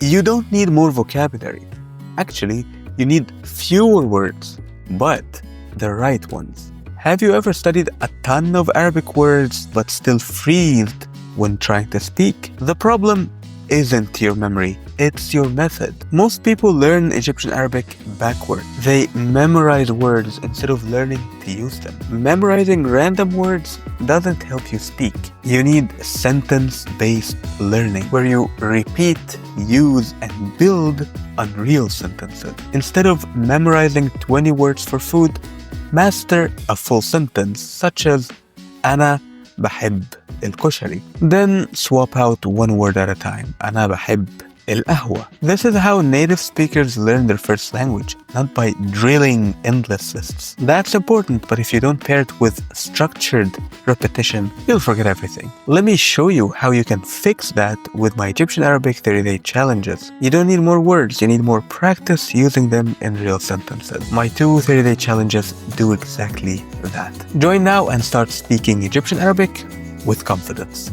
You don't need more vocabulary. Actually, you need fewer words, but the right ones. Have you ever studied a ton of Arabic words but still freezed when trying to speak? The problem isn't your memory, it's your method. Most people learn Egyptian Arabic backward. They memorize words instead of learning to use them. Memorizing random words doesn't help you speak. You need sentence-based learning, where you repeat, use, and build on real sentences. Instead of memorizing 20 words for food, master a full sentence, such as أنا بحب الكشري. Then swap out one word at a time. أنا بحب القهوة. This is how native speakers learn their first language, not by drilling endless lists. That's important, but if you don't pair it with structured repetition, you'll forget everything. Let me show you how you can fix that with my Egyptian Arabic 30-day challenges. You don't need more words, you need more practice using them in real sentences. My 2 30-day challenges do exactly that. Join now and start speaking Egyptian Arabic with confidence.